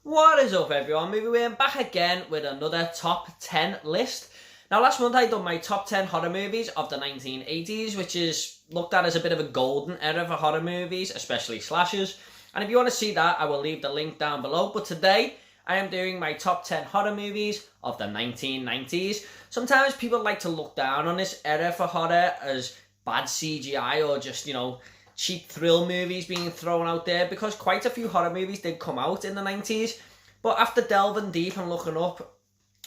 What is up everyone, we're back again with another top 10 list. Now last month I done my top 10 horror movies of the 1980s, which is looked at as a bit of a golden era for horror movies, especially slashers. And if you want to see that, I will leave the link down below. But today, I am doing my top 10 horror movies of the 1990s. Sometimes people like to look down on this era for horror as bad CGI or just, cheap thrill movies being thrown out there, because quite a few horror movies did come out in the 90s. But after delving deep and looking up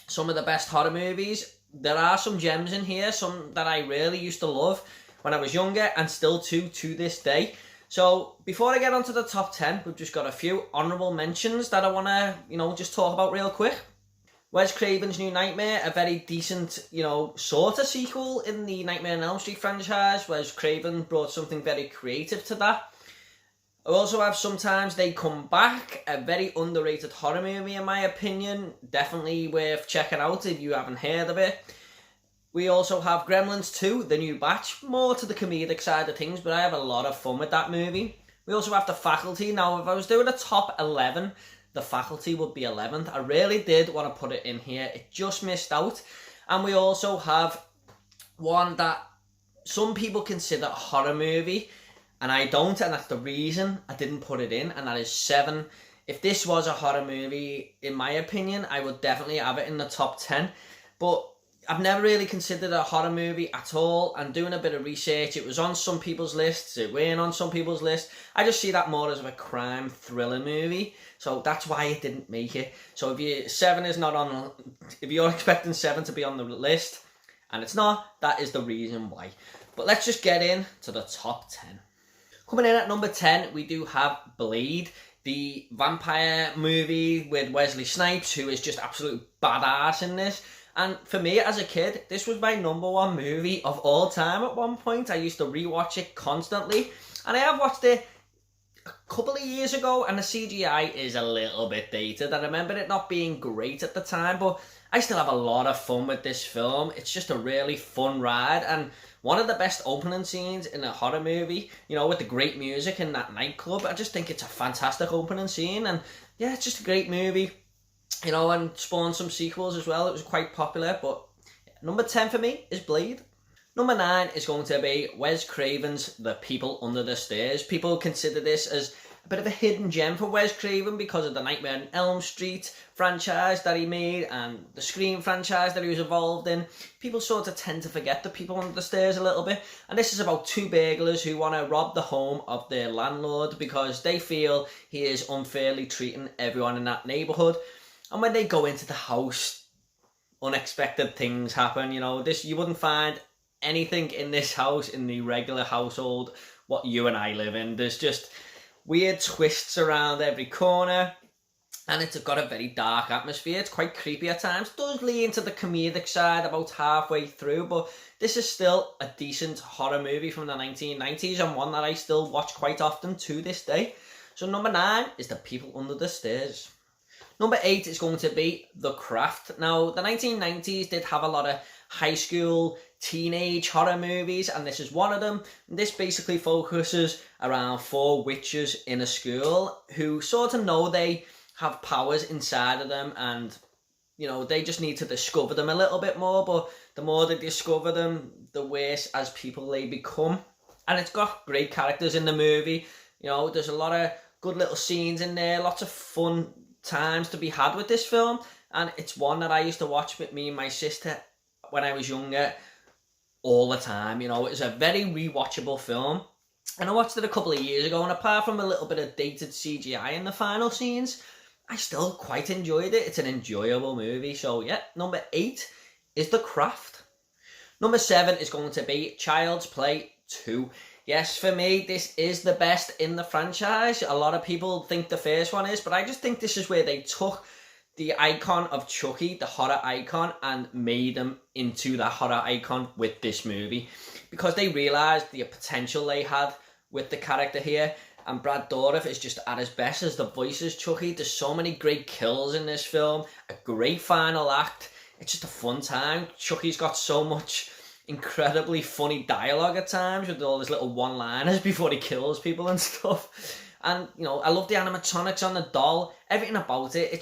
some of the best horror movies, there are some gems in here, some that I really used to love when I was younger and still to this day. So before I get onto the top 10, we've just got a few honourable mentions that I want to, just talk about real quick. Wes Craven's New Nightmare, a very decent, sort of sequel in the Nightmare on Elm Street franchise. Wes Craven brought something very creative to that. I also have Sometimes They Come Back, a very underrated horror movie in my opinion. Definitely worth checking out if you haven't heard of it. We also have Gremlins 2, The New Batch, more to the comedic side of things, but I have a lot of fun with that movie. We also have The Faculty. Now, if I was doing a top 11, The Faculty would be 11th. I really did want to put it in here. It just missed out. And we also have one that some people consider a horror movie, and I don't, and that's the reason I didn't put it in, and that is Seven. If this was a horror movie, in my opinion, I would definitely have it in the top 10. But I've never really considered a horror movie at all, and doing a bit of research, it was on some people's lists, it weren't on some people's lists. I just see that more as a crime thriller movie, so that's why it didn't make it. So if you're expecting Seven to be on the list, and it's not, that is the reason why. But let's just get into the top 10. Coming in at number 10, we do have Blade, the vampire movie with Wesley Snipes, who is just absolute badass in this. And for me, as a kid, this was my number one movie of all time at one point. I used to rewatch it constantly. And I have watched it a couple of years ago, and the CGI is a little bit dated. I remember it not being great at the time, but I still have a lot of fun with this film. It's just a really fun ride, and one of the best opening scenes in a horror movie, with the great music in that nightclub. I just think it's a fantastic opening scene, and yeah, it's just a great movie. And spawned some sequels as well. It was quite popular, but number 10 for me is Blade. Number 9 is going to be Wes Craven's The People Under the Stairs. People consider this as a bit of a hidden gem for Wes Craven because of the Nightmare on Elm Street franchise that he made and the Scream franchise that he was involved in. People sort of tend to forget The People Under the Stairs a little bit. And this is about two burglars who want to rob the home of their landlord because they feel he is unfairly treating everyone in that neighbourhood. And when they go into the house, unexpected things happen. You wouldn't find anything in this house in the regular household what you and I live in. There's just weird twists around every corner, and it's got a very dark atmosphere. It's quite creepy at times. It does lean into the comedic side about halfway through, but this is still a decent horror movie from the 1990s, and one that I still watch quite often to this day. So number 9 is The People Under the Stairs. Number 8 is going to be The Craft. Now, the 1990s did have a lot of high school, teenage horror movies, and this is one of them. This basically focuses around 4 witches in a school who sort of know they have powers inside of them, and, they just need to discover them a little bit more, but the more they discover them, the worse as people they become. And it's got great characters in the movie. There's a lot of good little scenes in there, lots of fun times to be had with this film, and it's one that I used to watch with me and my sister when I was younger all the time. It was a very rewatchable film, and I watched it a couple of years ago, and apart from a little bit of dated CGI in the final scenes, I still quite enjoyed it. It's an enjoyable movie. So yeah, number 8 is The Craft. Number 7 is going to be Child's Play 2. Yes, for me, this is the best in the franchise. A lot of people think the first one is, but I just think this is where they took the icon of Chucky, the horror icon, and made him into the horror icon with this movie. Because they realised the potential they had with the character here. And Brad Dourif is just at his best as the voice as Chucky. There's so many great kills in this film. A great final act. It's just a fun time. Chucky's got so much incredibly funny dialogue at times with all his little one-liners before he kills people and stuff. And, I love the animatronics on the doll, everything about it.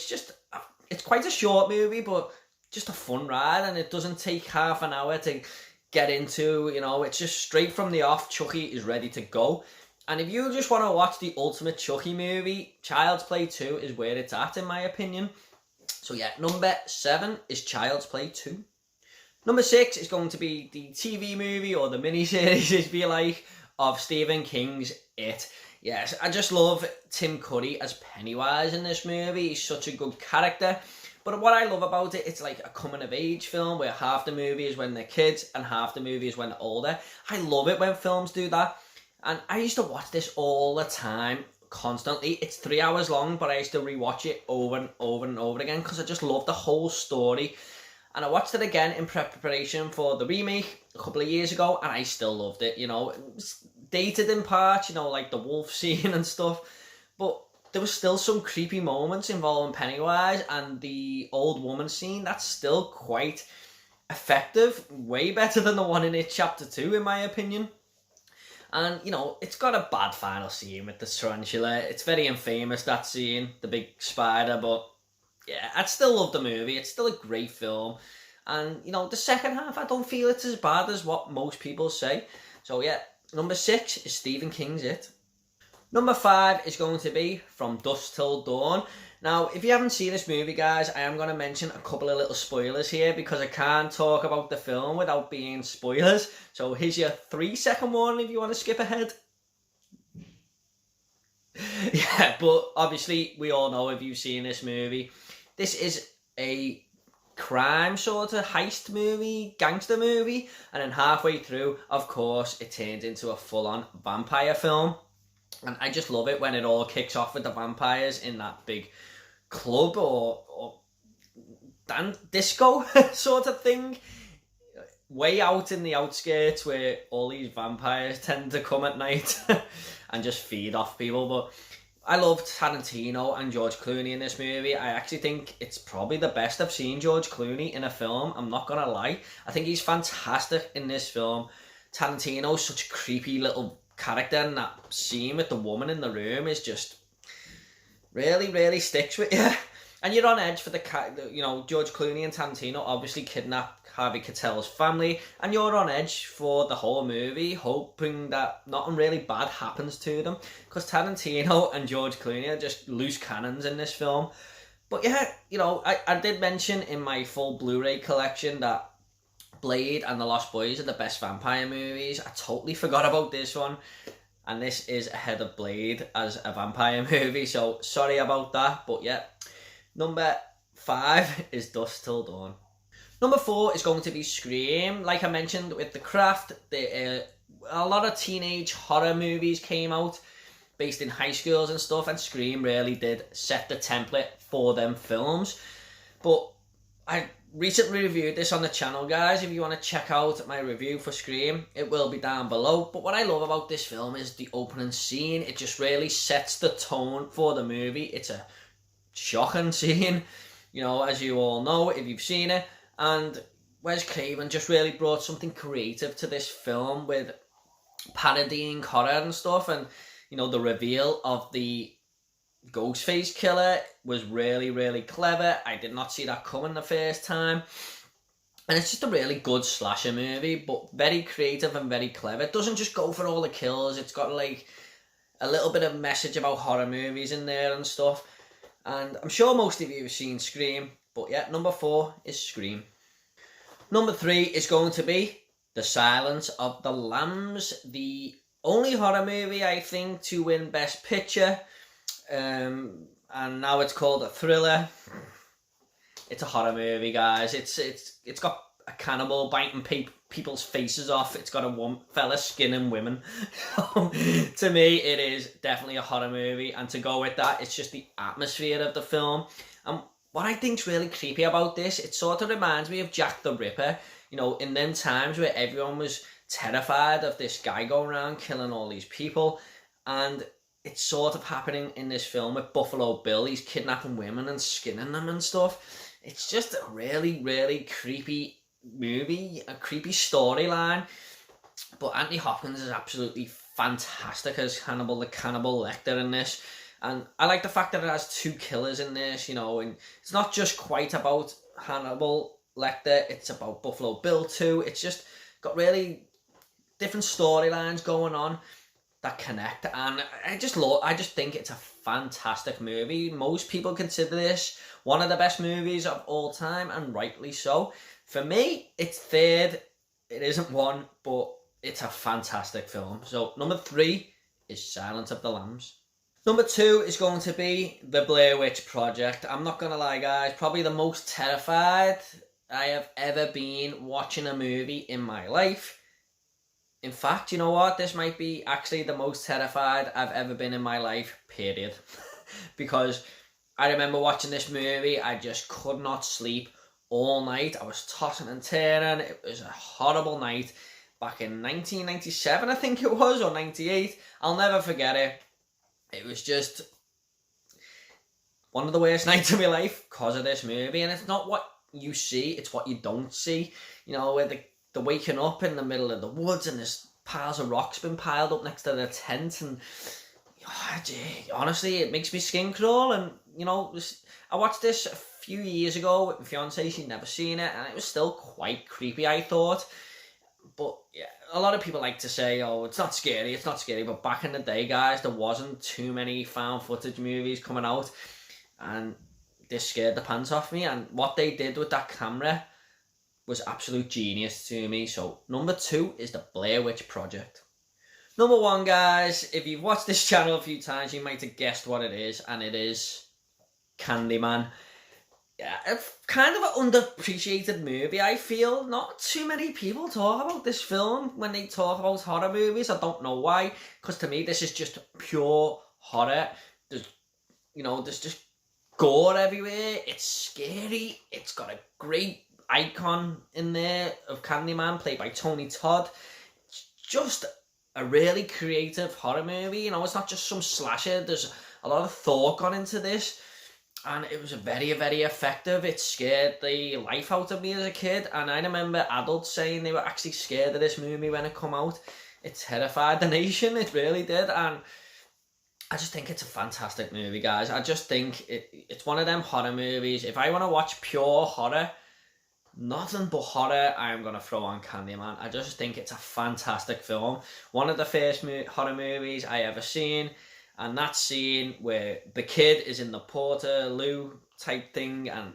It's quite a short movie, but just a fun ride, and it doesn't take half an hour to get into, it's just straight from the off, Chucky is ready to go. And if you just want to watch the ultimate Chucky movie, Child's Play 2 is where it's at, in my opinion. So yeah, number 7 is Child's Play 2. Number 6 is going to be the TV movie, or the miniseries, if you like, of Stephen King's It. Yes, I just love Tim Curry as Pennywise in this movie. He's such a good character. But what I love about it, it's like a coming-of-age film where half the movie is when they're kids and half the movie is when they're older. I love it when films do that. And I used to watch this all the time, constantly. It's 3 hours long, but I used to rewatch it over and over and over again because I just love the whole story. And I watched it again in preparation for the remake a couple of years ago, and I still loved it. It was dated in parts, like the wolf scene and stuff. But there was still some creepy moments involving Pennywise, and the old woman scene, that's still quite effective. Way better than the one in It Chapter 2, in my opinion. And, it's got a bad final scene with the tarantula. It's very infamous, that scene, the big spider, but yeah, I'd still love the movie. It's still a great film. And, the second half, I don't feel it's as bad as what most people say. So yeah, number 6 is Stephen King's It. Number 5 is going to be From Dusk Till Dawn. Now, if you haven't seen this movie, guys, I am going to mention a couple of little spoilers here because I can't talk about the film without being spoilers. So here's your 3-second warning if you want to skip ahead. Yeah, but obviously we all know if you've seen this movie. This is a crime sort of heist movie, gangster movie, and then halfway through, of course, it turns into a full-on vampire film. And I just love it when it all kicks off with the vampires in that big club or disco sort of thing, way out in the outskirts where all these vampires tend to come at night and just feed off people. But I love Tarantino and George Clooney in this movie. I actually think it's probably the best I've seen George Clooney in a film. I'm not gonna lie. I think he's fantastic in this film. Tarantino's such a creepy little character, and that scene with the woman in the room is just really, really sticks with you. And you're on edge for George Clooney and Tarantino obviously kidnap Harvey Keitel's family, and you're on edge for the whole movie, hoping that nothing really bad happens to them, because Tarantino and George Clooney are just loose cannons in this film. But yeah, I did mention in my full Blu-ray collection that Blade and The Lost Boys are the best vampire movies. I totally forgot about this one, and this is ahead of Blade as a vampire movie, so sorry about that. But yeah, number 5 is Dusk Till Dawn. Number 4 is going to be Scream. Like I mentioned with The Craft, a lot of teenage horror movies came out based in high schools and stuff, and Scream really did set the template for them films. But I recently reviewed this on the channel, guys. If you want to check out my review for Scream, it will be down below. But what I love about this film is the opening scene. It just really sets the tone for the movie. It's a shocking scene, as you all know if you've seen it. And Wes Craven just really brought something creative to this film with parodying horror and stuff. And, the reveal of the Ghostface killer was really, really clever. I did not see that coming the first time. And it's just a really good slasher movie, but very creative and very clever. It doesn't just go for all the kills. It's got like a little bit of message about horror movies in there and stuff. And I'm sure most of you have seen Scream. But yeah, number 4 is Scream. Number 3 is going to be The Silence of the Lambs. The only horror movie, I think, to win Best Picture. And now it's called a thriller. It's a horror movie, guys. It's got a cannibal biting people's faces off. It's got a one fella skinning women. To me, it is definitely a horror movie. And to go with that, it's just the atmosphere of the film. And what I think's really creepy about this, it sort of reminds me of Jack the Ripper. In them times where everyone was terrified of this guy going around killing all these people. And it's sort of happening in this film with Buffalo Bill. He's kidnapping women and skinning them and stuff. It's just a really, really creepy movie, a creepy storyline. But Anthony Hopkins is absolutely fantastic as Hannibal the Cannibal Lecter in this. And I like the fact that it has two killers in this, you know, and it's not just quite about Hannibal Lecter, it's about Buffalo Bill too. It's just got really different storylines going on that connect, and I just think it's a fantastic movie. Most people consider this one of the best movies of all time, and rightly so. For me, it's third. It isn't one, but it's a fantastic film. So number 3 is Silence of the Lambs. Number 2 is going to be The Blair Witch Project. I'm not going to lie, guys, probably the most terrified I have ever been watching a movie in my life. In fact, you know what? This might be actually the most terrified I've ever been in my life, period. Because I remember watching this movie, I just could not sleep all night. I was tossing and turning. It was a horrible night. Back in 1997, I think it was, or 98. I'll never forget it. It was just one of the worst nights of my life because of this movie. And it's not what you see, it's what you don't see. You know, where the waking up in the middle of the woods and there's piles of rocks been piled up next to the tent, and honestly, it makes me skin crawl. And you know, I watched this a few years ago with my fiance. She'd never seen it, and it was still quite creepy, I thought. But yeah, a lot of people like to say, oh, it's not scary, but back in the day, guys, there wasn't too many found footage movies coming out, and this scared the pants off me. And what they did with that camera was absolute genius to me. So number 2 is The Blair Witch Project. Number 1, guys, if you've watched this channel a few times, you might have guessed what it is, and it is Candyman. Yeah, it's kind of an underappreciated movie, I feel. Not too many people talk about this film when they talk about horror movies. I don't know why, because to me this is just pure horror. There's just gore everywhere. It's scary. It's got a great icon in there of Candyman, played by Tony Todd. It's just a really creative horror movie. You know, it's not just some slasher. There's a lot of thought gone into this, and it was very, very effective. It scared the life out of me as a kid, and I remember adults saying they were actually scared of this movie when it came out. It terrified the nation, it really did, and I just think it's a fantastic movie, guys. I just think it's one of them horror movies. If I want to watch pure horror, nothing but horror, I'm going to throw on Candyman. I just think it's a fantastic film. One of the first horror movies I ever seen. And that scene where the kid is in the Portaloo type thing and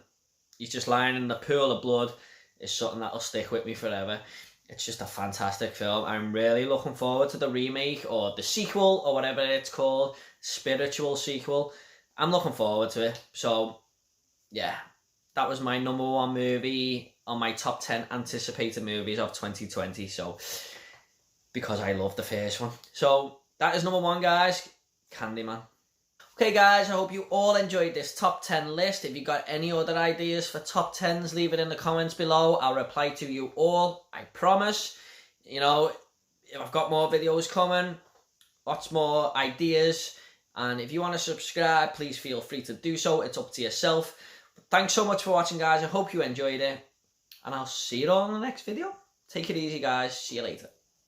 he's just lying in the pool of blood is something that'll stick with me forever. It's just a fantastic film. I'm really looking forward to the remake or the sequel or whatever it's called, spiritual sequel. I'm looking forward to it. So, yeah, that was my number 1 movie on my top 10 anticipated movies of 2020. So, because I love the first one. So, that is number 1, guys. Candyman. Okay, guys, I hope you all enjoyed this top 10 list. If you got any other ideas for top 10s, leave it in the comments below. I'll reply to you all, I promise. You know, if I've got more videos coming, lots more ideas, and if you want to subscribe, please feel free to do so. It's up to yourself. But thanks so much for watching, guys. I hope you enjoyed it, and I'll see you all in the next video. Take it easy, guys. See you later.